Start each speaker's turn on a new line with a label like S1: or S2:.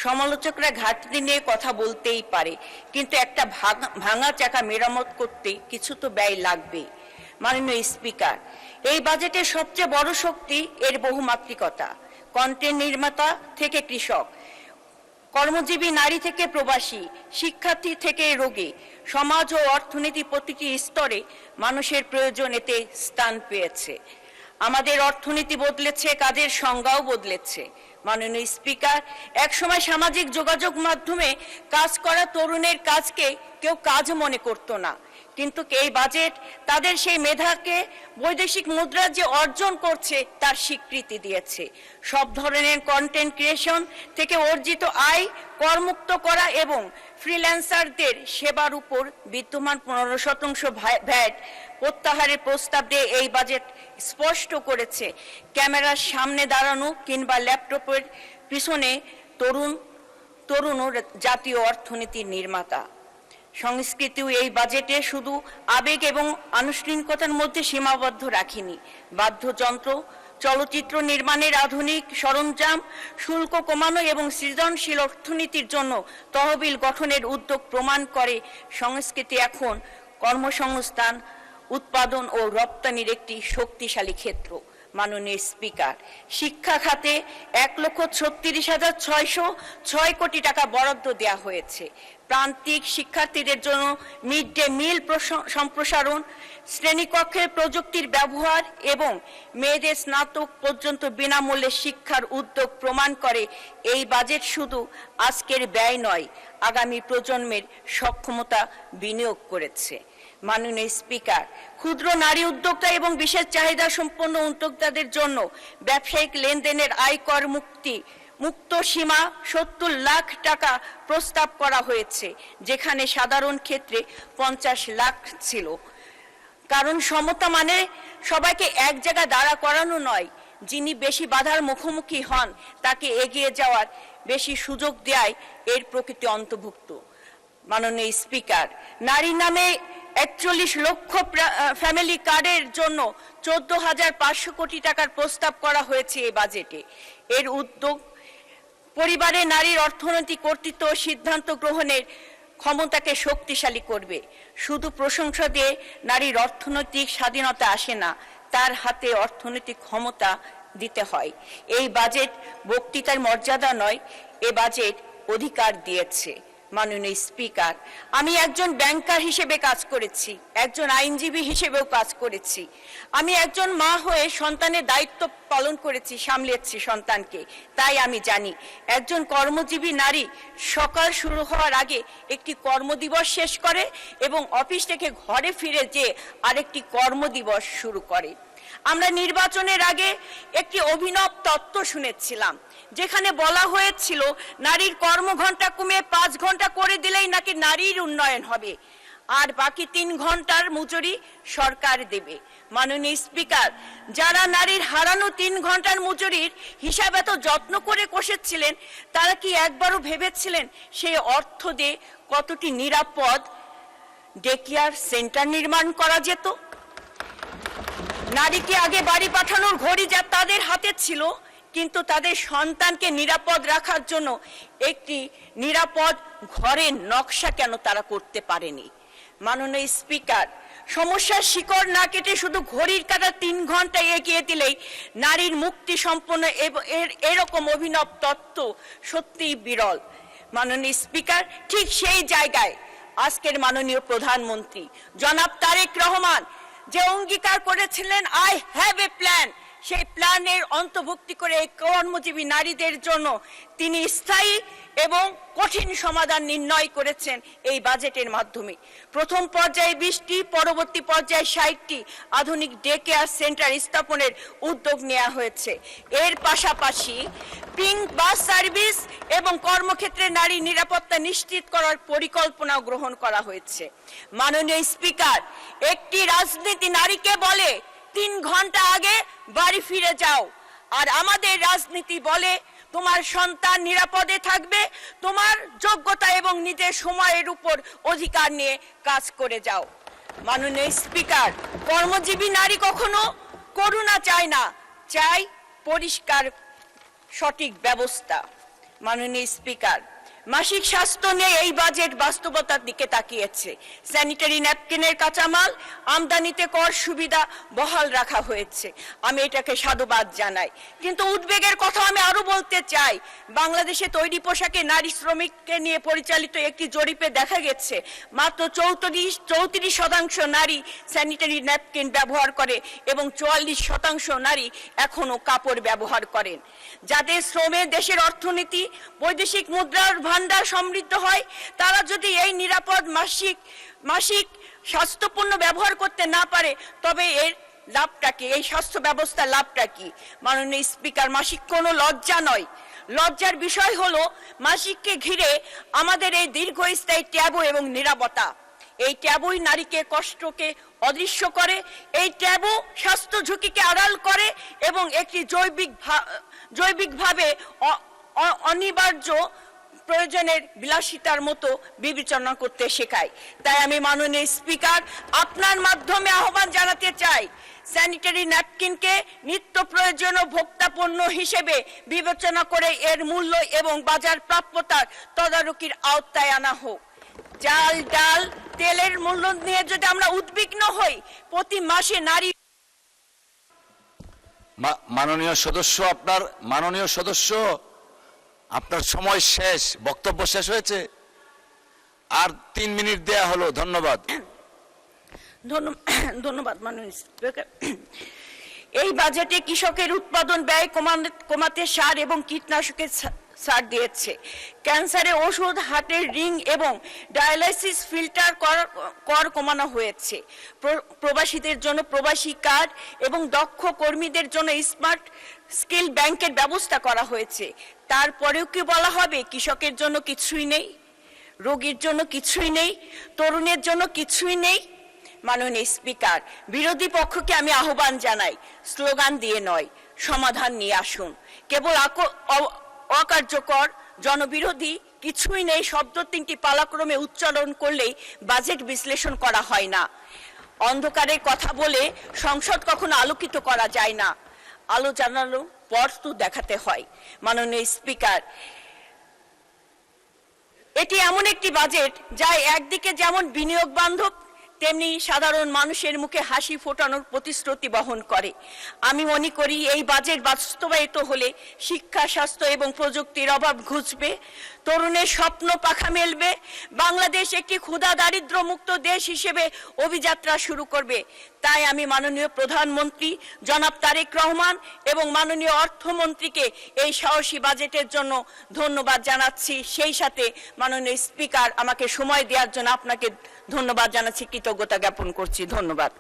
S1: সমালোচকরা ঘাটতি নিয়ে কথা বলতেই পারে, কিন্তু একটা ভাঙা চাকা মেরামত করতে কিছু তো ব্যয় লাগবে। মাননীয় স্পিকার, এই বাজেটের সবচেয়ে বড় শক্তি এর বহুমাত্রিকতা। কন্টেন্ট নির্মাতা থেকে কৃষক, কর্মজীবী নারী থেকে প্রবাসী, শিক্ষার্থী থেকে রোগী, সমাজ ও অর্থনীতি প্রতিটি স্তরে মানুষের প্রয়োজন এতে স্থান পেয়েছে। আমাদের অর্থনীতি বদলেছে, কাজের সংজ্ঞাও বদলেছে। মাননীয় স্পিকার, একসময় সামাজিক যোগাযোগ মাধ্যমে কাজ করা তরুণের কাজকে কেউ কাজ মনে করত না, কিন্তু এই বাজেট তাদের সেই মেধাকে বৈদেশিক মুদ্রা যে অর্জন করছে তার স্বীকৃতি দিয়েছে। সব ধরনের কন্টেন্ট ক্রিয়েশন থেকে অর্জিত আয় করমুক্ত করা এবং ফ্রিল্যান্সারদের সেবার উপর বিদ্যমান 15% ভ্যাট প্রত্যাহারের প্রস্তাব দিয়ে এই বাজেট স্পষ্ট করেছে ক্যামেরার সামনে দাঁড়ানো কিংবা ল্যাপটপের পিছনে তরুণ জাতীয় অর্থনীতির নির্মাতা। সংস্কৃতিও এই বাজেটে শুধু আবেগ এবং আনুষ্ঠানিকতার মধ্যে সীমাবদ্ধ রাখেনি। বাদ্যযন্ত্র, চলচ্চিত্র নির্মাণের আধুনিক সরঞ্জাম, শুল্ক কমানো এবং সৃজনশীল অর্থনীতির জন্য তহবিল গঠনের উদ্যোগ প্রমাণ করে সংস্কৃতি এখন কর্মসংস্থান, উৎপাদন ও রপ্তানির একটি শক্তিশালী ক্ষেত্র। মাননীয় স্পিকার, শিক্ষা খাতে 1,36,606 কোটি টাকা বরাদ্দ দেওয়া হয়েছে। প্রান্তিক শিক্ষার্থীদের জন্য মিড ডে মিল সম্প্রসারণ, শ্রেণীকক্ষে প্রযুক্তির ব্যবহার এবং মেয়েদের স্নাতক পর্যন্ত বিনামূল্যে শিক্ষার উদ্যোগ প্রমাণ করে এই বাজেট শুধু আজকের ব্যয় নয়, আগামী প্রজন্মের সক্ষমতা বিনিয়োগ করেছে। মাননীয় স্পিকার, ক্ষুদ্র নারী উদ্যোক্তা এবং বিশেষ চাহিদা সম্পন্ন উদ্যোক্তাদের জন্য ব্যবসায়িক লেনদেনের আয়কর মুক্ত সীমা 70 লাখ টাকা প্রস্তাব করা হয়েছে, যেখানে সাধারণ ক্ষেত্রে 50 লাখ ছিল। কারণ সমতা মানে সবাইকে এক জায়গায় দাঁড়া করানো নয়, যিনি বেশি বাধার মুখোমুখি হন তাকে এগিয়ে যাওয়ার বেশি সুযোগ দেয় এর প্রকৃতি অন্তর্ভুক্ত। মাননীয় স্পিকার, নারী নামে 41 লক্ষ ফ্যামিলি কার্ডের জন্য 14,500 কোটি টাকার প্রস্তাব করা হয়েছে এই বাজেটে। এর উদ্যোগ পরিবারে নারীর অর্থনৈতিক কর্তৃত্ব ও সিদ্ধান্ত গ্রহণের ক্ষমতাকে শক্তিশালী করবে। শুধু প্রশংসা দিয়ে নারীর অর্থনৈতিক স্বাধীনতা আসে না, তার হাতে অর্থনৈতিক ক্ষমতা দিতে হয়। এই বাজেট বক্তৃতার মর্যাদা নয়, এ বাজেট অধিকার দিয়েছে। মাননীয় স্পিকার, আমি একজন ব্যাংকার হিসেবে কাজ করেছি, একজন আইনজীবী হিসেবেও কাজ করেছি। আমি একজন মা হয়ে সন্তানের দায়িত্ব পালন করেছি, সামলেছি সন্তানকে। তাই আমি জানি একজন কর্মজীবী নারী সকাল শুরু হওয়ার আগে একটি কর্মদিবস শেষ করে এবং অফিস থেকে ঘরে ফিরে যেয়ে আরেকটি কর্মদিবস শুরু করে। আমরা নির্বাচনের আগে একটি অভিনব তত্ত্ব শুনেছিলাম, যেখানে বলা হয়েছিল নারীর কর্মঘণ্টা কমিয়ে 5 ঘন্টা করে দিলেই নাকি নারীর উন্নয়ন হবে, আর বাকি 3 ঘন্টার মজুরি সরকার দেবে। মাননীয় স্পিকার, যারা নারীর হারানো 3 ঘন্টার মজুরির হিসাব এত যত্ন করে কষেছিলেন, তারা কি একবারও ভেবেছিলেন সেই অর্থ দিয়ে কতটি নিরাপদ ডে কেয়ার সেন্টার নির্মাণ করা যেত? নারীকে আগে বাড়ি পাঠানোর ঘড়ি যা তাদের হাতে ছিল, কিন্তু তাদের সন্তানকে নিরাপদ রাখার জন্য একটি নিরাপদ ঘরের নকশা কেন তারা করতে পারেনি? মাননীয় স্পিকার, সমস্যার শিকড় না কেটে শুধু ঘড়ির কাঁটা 3 ঘন্টা এগিয়ে দিলেই নারীর মুক্তি সম্পন্ন এরকম অভিনব তত্ত্ব সত্যিই বিরল। মাননীয় স্পিকার, ঠিক সেই জায়গায় আজকের মাননীয় প্রধানমন্ত্রী জনাব তারেক রহমান যে অঙ্গীকার করেছিলেন আই হ্যাভ এ প্ল্যান, সেই প্ল্যানের অন্তর্ভুক্তি করে কর্মজীবী নারীদের জন্য তিনি স্থায়ী এবং কঠিন সমাধান নির্ণয় করেছেন এই বাজেটের মাধ্যমে। প্রথম পর্যায়ে 20টি, পরবর্তী পর্যায়ে 60টি আধুনিক ডে কেয়ার সেন্টার স্থাপনের উদ্যোগ নেওয়া হয়েছে। এর পাশাপাশি পিঙ্ক বাস সার্ভিস এবং কর্মক্ষেত্রে নারী নিরাপত্তা নিশ্চিত করার পরিকল্পনাও গ্রহণ করা হয়েছে। মাননীয় স্পিকার, একটি রাজনীতি নারীকে বলে 3 ঘন্টা আগে বাড়ি ফিরে যাও, আর আমাদের রাজনীতি বলে তোমার সন্তান নিরাপদে থাকবে, তোমার যোগ্যতা এবং নিজের সময়ের উপর অধিকার নিয়ে কাজ করে যাও। মাননীয় স্পিকার, কর্মজীবী নারী কখনো করুণা চায় না, চায় পরিষ্কার সঠিক ব্যবস্থা। মাননীয় স্পিকার, মাসিক স্বাস্থ্য নিয়ে এই বাজেট বাস্তবতার দিকে তাকিয়েছে। স্যানিটারি ন্যাপকিনের কাঁচামাল আমদানিতে কর সুবিধা বহাল রাখা হয়েছে, আমি এটাকে সাধুবাদ জানাই। কিন্তু উদ্বেগের কথা আমি আরো বলতে চাই, বাংলাদেশে তৈরি পোশাকে নারী শ্রমিককে নিয়ে পরিচালিত একটি জরিপে দেখা গেছে মাত্র 34% নারী স্যানিটারি ন্যাপকিন ব্যবহার করে এবং 44% নারী এখনো কাপড় ব্যবহার করেন। যাদের শ্রমে দেশের অর্থনীতি, বৈদেশিক মুদ্রার ভান্ডার সমৃদ্ধ হয়, তারা যদি এই নিরাপদ মাসিক স্বাস্থ্যপূর্ণ ব্যবহার করতে না পারে, তবে এর লাভটা কি? এই স্বাস্থ্য ব্যবস্থার লাভটা কি? মাননীয় স্পিকার, মাসিক কোনো লজ্জা নয়। লজ্জার বিষয় হলো মাসিককে ঘিরে আমাদের এই দীর্ঘস্থায়ী ট্যাবু এবং নীরবতা। এই ট্যাবুই নারীকে কষ্টকে অদৃশ্য করে, এই ট্যাবু স্বাস্থ্য ঝুঁকিকে আড়াল করে এবং একটি জৈবিকভাবে অনিবার্য প্রয়োজনের বিলাসিতার মতো বিবেচনা করতে শেখায়। তাই আমি মাননীয় স্পিকার, আপনার মাধ্যমে আহ্বান জানাতে চাই, স্যানিটারি ন্যাপকিনকে নিত্য প্রয়োজনীয় ভোক্তা পণ্য হিসেবে বিবেচনা করে এর মূল্য এবং বাজার প্রাপ্যতার তদারকির আওতায় আনা হোক। চাল, ডাল, তেলের মূল্য নিয়ে যদি আমরা উদ্বিগ্ন হই, প্রতি মাসে নারী।
S2: মাননীয় সদস্য, আপনার সময় শেষ, বক্তব্য শেষ হয়েছে, আর 3 মিনিট দেয়া হলো। ধন্যবাদ।
S1: ধন্যবাদ মাননীয় স্পিকার। এই বাজেটে কৃষকের উৎপাদন ব্যয় কমাতে সার এবং কীটনাশকের ছাড় দিয়েছে। ক্যান্সারের ওষুধ, হার্টের রিং এবং ডায়ালাইসিস ফিল্টার কর কমানো হয়েছে। প্রবাসীদের জন্য প্রবাসী কার্ড এবং দক্ষ কর্মীদের জন্য স্মার্ট স্কিল ব্যাংকের ব্যবস্থা করা হয়েছে। তারপরেও কি বলা হবে কৃষকের জন্য কিছুই নেই, রোগীর জন্য কিছুই নেই, তরুণের জন্য কিছুই নেই? মাননীয় স্পিকার, বিরোধী পক্ষকে আমি আহ্বান জানাই, স্লোগান দিয়ে নয়, সমাধান নিয়ে আসুন। কেবল অকার্যকর, জনবিরোধী, কিছুই নেই শব্দ 3টি পালাক্রমে উচ্চারণ করলেই বাজেট বিশ্লেষণ করা হয় না। অন্ধকারের কথা বলে সংসদ কখনো আলোকিত করা যায় না, আলো জানালো পথ তো দেখাতে হয়। মাননীয় স্পিকার, এটি এমন একটি বাজেট যা একদিকে যেমন বিনিয়োগ বান্ধব, তেমনি সাধারণ মানুষের মুখে হাসি ফোটানোর প্রতিশ্রুতি বহন করে। আমি মনে করি এই বাজেট বাস্তবায়িত হলে শিক্ষা, স্বাস্থ্য এবং প্রযুক্তির অভাব ঘুচবে, তরুণের স্বপ্ন পাখা মেলবে, বাংলাদেশ একটি ক্ষুধা দারিদ্র মুক্ত দেশ হিসেবে অভিযাত্রা শুরু করবে। তাই আমি মাননীয় প্রধানমন্ত্রী জনাব তারেক রহমান এবং মাননীয় অর্থমন্ত্রীকে এই সাহসী বাজেটের জন্য ধন্যবাদ জানাচ্ছি। সেই সাথে মাননীয় স্পিকার, আমাকে সময় দেওয়ার জন্য আপনাকে ধন্যবাদ জানাচ্ছি, কৃতজ্ঞতা জ্ঞাপন করছি। ধন্যবাদ।